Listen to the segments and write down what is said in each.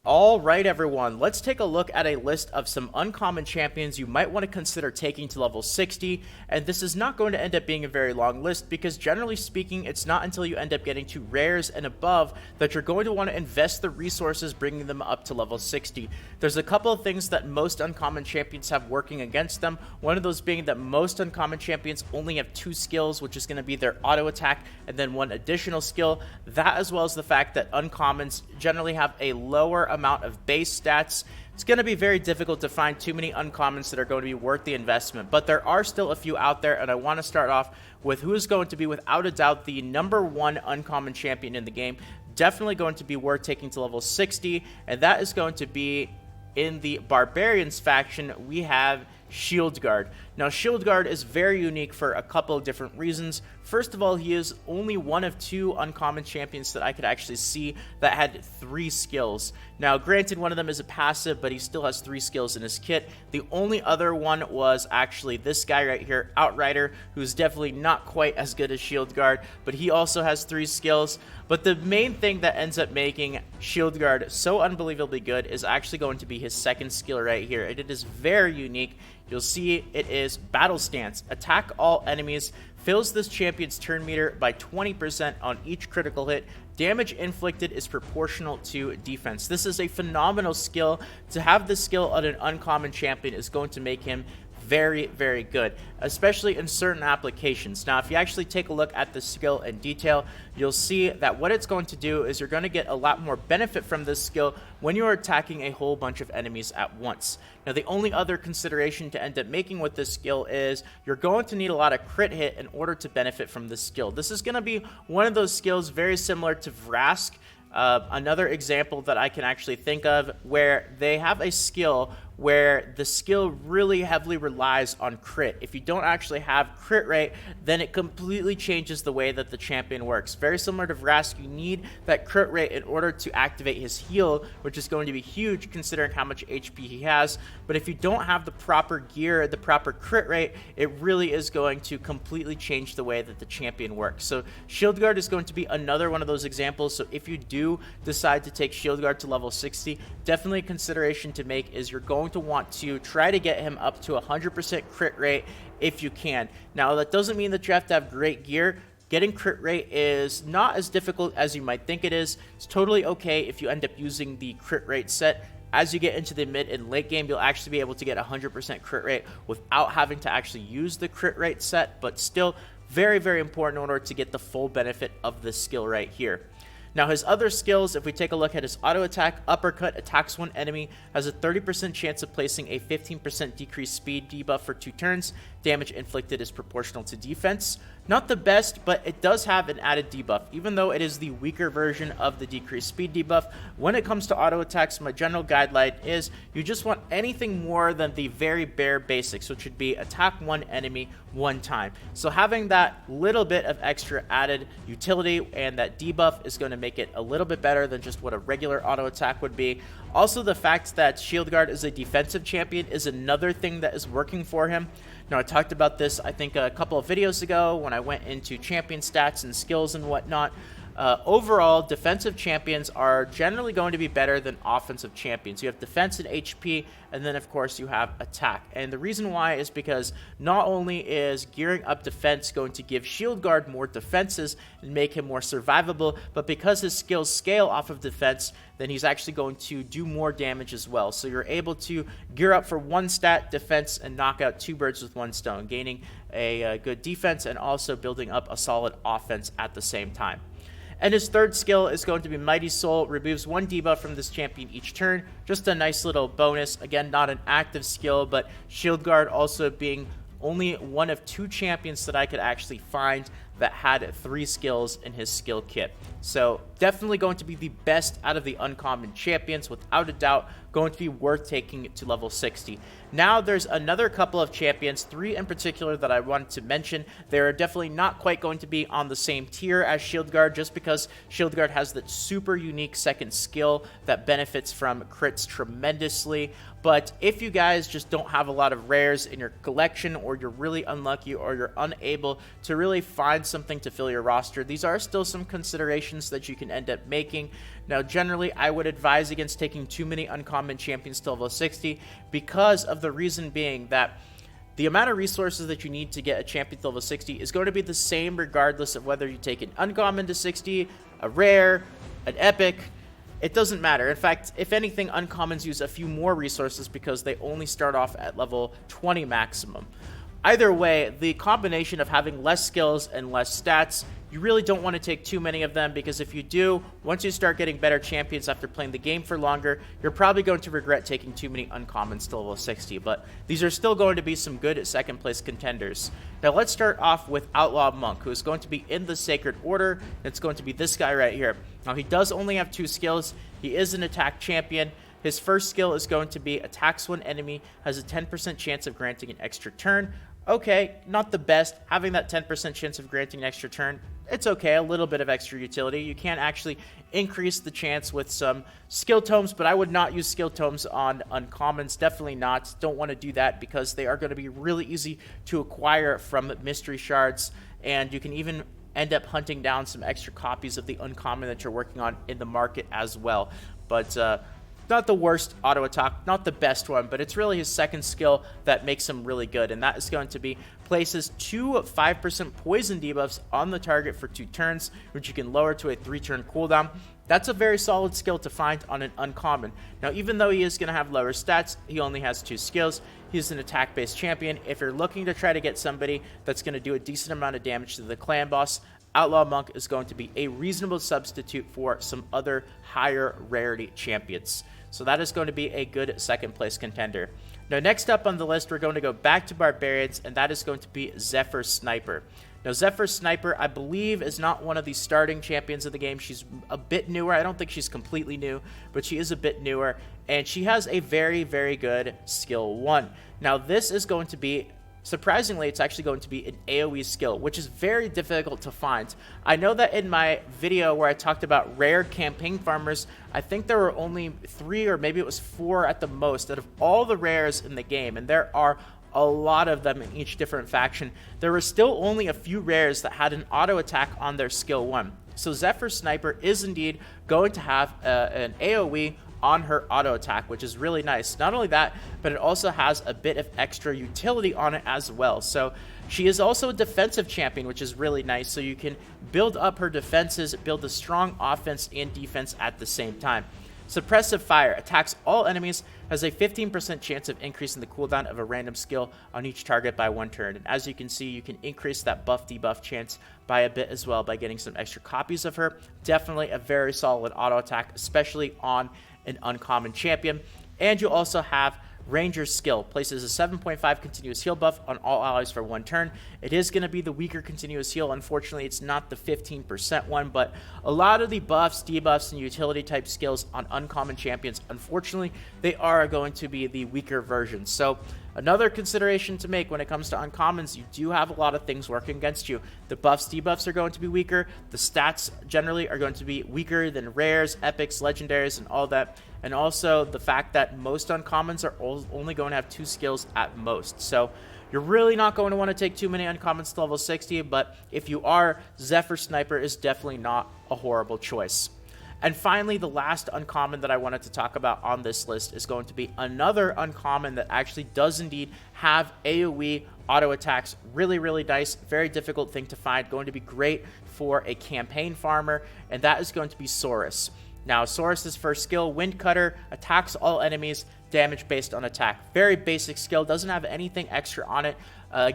All right, everyone, let's take a look at a list of some uncommon champions you might want to consider taking to level 60, and this is not going to end up being a very long list because generally speaking, it's not until you end up getting to rares and above that you're going to want to invest the resources bringing them up to level 60. There's a couple of things that most uncommon champions have working against them, one of those being that most uncommon champions only have 2 skills, which is going to be their auto attack and then 1 additional skill. That, as well as the fact that uncommons generally have a lower amount of base stats. It's going to be very difficult to find too many uncommons that are going to be worth the investment, but there are still a few out there, and I want to start off with who is going to be without a doubt the #1 uncommon champion in the game. Definitely going to be worth taking to level 60, and that is going to be in the Barbarians faction. We have Shield Guard. Now, Shield Guard is very unique for a couple of different reasons. First of all, he is only one of 2 uncommon champions that I could actually see that had 3 skills. Now, granted, one of them is a passive, but he still has 3 skills in his kit. The only other one was actually this guy right here, Outrider, who's definitely not quite as good as Shield Guard, but he also has 3 skills. But the main thing that ends up making Shield Guard so unbelievably good is actually going to be his second skill right here, and it is very unique. You'll see it is Battle Stance. Attack all enemies. Fills this champion's turn meter by 20% on each critical hit. Damage inflicted is proportional to defense. This is a phenomenal skill. To have this skill on an uncommon champion is going to make him very, very good, especially in certain applications. Now, if you actually take a look at the skill in detail, you'll see that what it's going to do is you're going to get a lot more benefit from this skill when you're attacking a whole bunch of enemies at once. Now, the only other consideration to end up making with this skill is you're going to need a lot of crit hit in order to benefit from this skill. This is going to be one of those skills very similar to Vrask. Another example that I can actually think of where they have a skill where the skill really heavily relies on crit. If you don't actually have crit rate, then it completely changes the way that the champion works. Very similar to Vrask, you need that crit rate in order to activate his heal, which is going to be huge considering how much HP he has. But if you don't have the proper gear, the proper crit rate, it really is going to completely change the way that the champion works. So Shield Guard is going to be another one of those examples. So if you do decide to take Shield Guard to level 60, definitely a consideration to make is you're going to want to try to get him up to 100% crit rate if you can. Now, that doesn't mean that you have to have great gear. Getting crit rate is not as difficult as you might think it is. It's totally okay if you end up using the crit rate set. As you get into the mid and late game, you'll actually be able to get 100% crit rate without having to actually use the crit rate set, but still very, very important in order to get the full benefit of this skill right here. Now, his other skills, if we take a look at his auto attack, uppercut attacks one enemy, has a 30% chance of placing a 15% decreased speed debuff for 2 turns. Damage inflicted is proportional to defense. Not the best, but it does have an added debuff. Even though it is the weaker version of the decreased speed debuff, when it comes to auto attacks, my general guideline is you just want anything more than the very bare basics, which would be attack one enemy 1 time. So having that little bit of extra added utility and that debuff is going to make it a little bit better than just what a regular auto attack would be. Also, the fact that Shield Guard is a defensive champion is another thing that is working for him. Now, I talked about this, I think, a couple of videos ago when I went into champion stats and skills and whatnot. Overall, defensive champions are generally going to be better than offensive champions. You have defense and HP, and then, of course, you have attack. And the reason why is because not only is gearing up defense going to give Shield Guard more defenses and make him more survivable, but because his skills scale off of defense, then he's actually going to do more damage as well. So you're able to gear up for 1 stat defense and knock out 2 birds with 1 stone, gaining a good defense and also building up a solid offense at the same time. And his third skill is going to be Mighty Soul. Removes 1 debuff from this champion each turn. Just a nice little bonus. Again, not an active skill, but Shield Guard also being only one of 2 champions that I could actually find that had 3 skills in his skill kit. So definitely going to be the best out of the uncommon champions, without a doubt, going to be worth taking it to level 60. Now there's another couple of champions, 3 in particular, that I wanted to mention. They're definitely not quite going to be on the same tier as Shield Guard, just because Shield Guard has that super unique second skill that benefits from crits tremendously. But if you guys just don't have a lot of rares in your collection, or you're really unlucky, or you're unable to really find something to fill your roster, these are still some considerations considerations that you can end up making. Now, generally, I would advise against taking too many uncommon champions to level 60 because of the reason being that the amount of resources that you need to get a champion to level 60 is going to be the same regardless of whether you take an uncommon to 60, a rare, an epic. It doesn't matter. In fact, if anything, uncommons use a few more resources because they only start off at level 20 maximum. Either way, the combination of having less skills and less stats, you really don't want to take too many of them, because if you do, once you start getting better champions after playing the game for longer, you're probably going to regret taking too many uncommons to level 60, but these are still going to be some good second place contenders. Now let's start off with Outlaw Monk, who is going to be in the Sacred Order, and it's going to be this guy right here. Now he does only have 2 skills. He is an attack champion. His first skill is going to be attacks one enemy, has a 10% chance of granting an extra turn. Okay, not the best. Having that 10% chance of granting an extra turn, it's okay, a little bit of extra utility. You can actually increase the chance with some skill tomes, but I would not use skill tomes on uncommons, definitely not. Don't want to do that because they are going to be really easy to acquire from mystery shards, and you can even end up hunting down some extra copies of the uncommon that you're working on in the market as well. But not the worst auto attack, not the best one, but it's really his second skill that makes him really good, and that is going to be places 2 5% poison debuffs on the target for 2 turns, which you can lower to a 3-turn cooldown. That's a very solid skill to find on an uncommon. Now, even though he is going to have lower stats, he only has 2 skills. He's an attack-based champion. If you're looking to try to get somebody that's going to do a decent amount of damage to the clan boss, Outlaw Monk is going to be a reasonable substitute for some other higher rarity champions. So that is going to be a good second place contender. Now, next up on the list, we're going to go back to Barbarians, and that is going to be Zephyr Sniper. Now, Zephyr Sniper, I believe, is not one of the starting champions of the game. She's a bit newer. I don't think she's completely new, but she is a bit newer, and she has a very, very good skill 1. Now, this is going to be, surprisingly, it's actually going to be an AoE skill, which is very difficult to find. I know that in my video where I talked about rare campaign farmers, I think there were only 3 or maybe it was 4 at the most out of all the rares in the game, and there are a lot of them in each different faction. There were still only a few rares that had an auto attack on their skill 1. So Zephyr Sniper is indeed going to have an AoE on her auto attack, which is really nice. Not only that, but it also has a bit of extra utility on it as well. So she is also a defensive champion, which is really nice. So you can build up her defenses, build a strong offense and defense at the same time. Suppressive Fire attacks all enemies, has a 15% chance of increasing the cooldown of a random skill on each target by 1 turn. And as you can see, you can increase that buff debuff chance by a bit as well by getting some extra copies of her. Definitely a very solid auto attack, especially on an uncommon champion. And you also have Ranger's skill, places a 7.5 continuous heal buff on all allies for 1 turn. It is going to be the weaker continuous heal. Unfortunately, it's not the 15% one, but a lot of the buffs, debuffs, and utility type skills on uncommon champions, unfortunately, they are going to be the weaker versions. So another consideration to make when it comes to uncommons, you do have a lot of things working against you. The buffs, debuffs are going to be weaker. The stats generally are going to be weaker than rares, epics, legendaries, and all that. And also the fact that most uncommons are only going to have 2 skills at most. So you're really not going to want to take too many uncommons to level 60, but if you are, Zephyr Sniper is definitely not a horrible choice. And finally, the last uncommon that I wanted to talk about on this list is going to be another uncommon that actually does indeed have AoE auto attacks. Really, really nice. Very difficult thing to find. Going to be great for a campaign farmer, and that is going to be Soros. Now, Soros' first skill, Wind Cutter, attacks all enemies, damage based on attack. Very basic skill, doesn't have anything extra on it.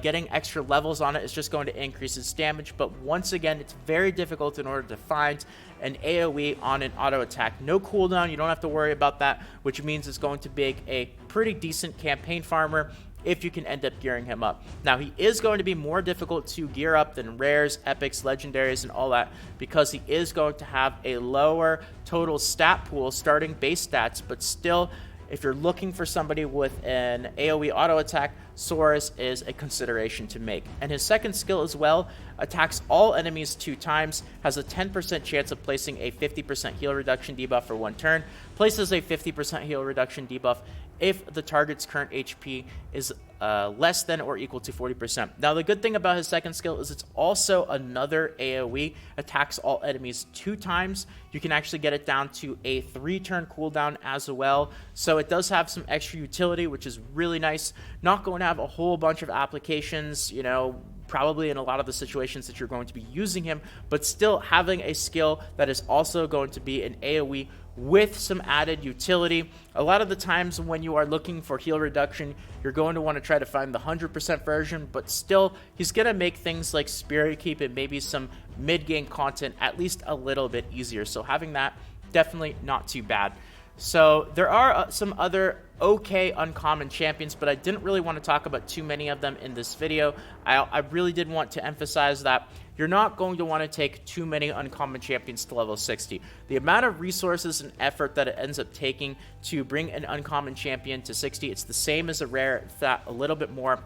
Getting extra levels on it is just going to increase its damage, but once again, it's very difficult in order to find an AoE on an auto attack. No cooldown, you don't have to worry about that, which means it's going to be a pretty decent campaign farmer if you can end up gearing him up. Now, he is going to be more difficult to gear up than rares, epics, legendaries, and all that, because he is going to have a lower total stat pool, starting base stats, but still, if you're looking for somebody with an AoE auto attack, Soros is a consideration to make. And his second skill as well attacks all enemies 2 times, has a 10% chance of placing a 50% heal reduction debuff for 1 turn, places a 50% heal reduction debuff if the target's current HP is less than or equal to 40%. Now, the good thing about his second skill is it's also another AoE, attacks all enemies 2 times. You can actually get it down to a 3-turn cooldown as well. So it does have some extra utility, which is really nice. Not going to have a whole bunch of applications, you know, probably in a lot of the situations that you're going to be using him, but still having a skill that is also going to be an AoE with some added utility. A lot of the times when you are looking for heal reduction, you're going to want to try to find the 100% version, but still, he's going to make things like Spirit Keep and maybe some mid-game content at least a little bit easier. So having that, definitely not too bad. So there are some other okay uncommon champions, but I didn't really want to talk about too many of them in this video. I really did want to emphasize that you're not going to want to take too many uncommon champions to level 60. The amount of resources and effort that it ends up taking to bring an uncommon champion to 60, it's the same as a rare, if that a little bit more.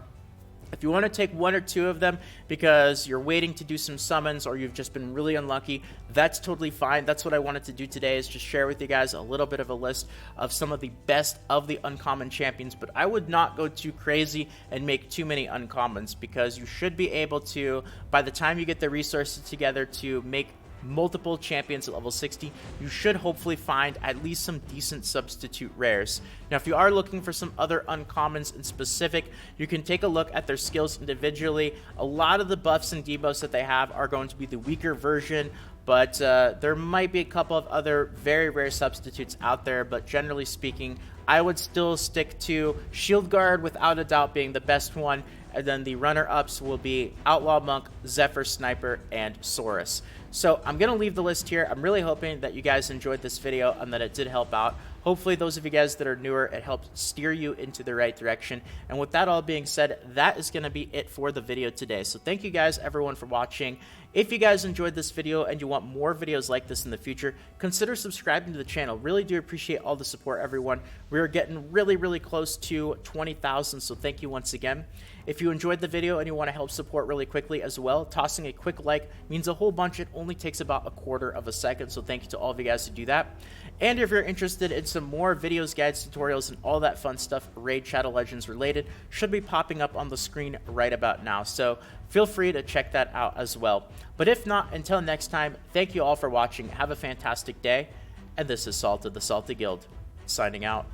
If you want to take 1 or 2 of them because you're waiting to do some summons or you've just been really unlucky, that's totally fine. That's what I wanted to do today, is just share with you guys a little bit of a list of some of the best of the uncommon champions. But I would not go too crazy and make too many uncommons, because you should be able to, by the time you get the resources together to make multiple champions at level 60, you should hopefully find at least some decent substitute rares. Now, if you are looking for some other uncommons in specific, you can take a look at their skills individually. A lot of the buffs and debuffs that they have are going to be the weaker version, but there might be a couple of other very rare substitutes out there. But generally speaking, I would still stick to Shield Guard, without a doubt being the best one, and then the runner-ups will be Outlaw Monk, Zephyr Sniper, and Soros. So I'm going to leave the list here. I'm really hoping that you guys enjoyed this video and that it did help out. Hopefully those of you guys that are newer, it helped steer you into the right direction. And with that all being said, that is going to be it for the video today. So thank you guys, everyone, for watching. If you guys enjoyed this video and you want more videos like this in the future, consider subscribing to the channel. Really do appreciate all the support, everyone. We are getting really, really close to 20,000, so thank you once again. If you enjoyed the video and you want to help support really quickly as well, tossing a quick like means a whole bunch. It only takes about a quarter of a second, so thank you to all of you guys who do that. And if you're interested in some more videos, guides, tutorials, and all that fun stuff Raid Shadow Legends related, should be popping up on the screen right about now, so feel free to check that out as well. But if not, until next time, thank you all for watching. Have a fantastic day, and this is Salt of the Salty Guild, signing out.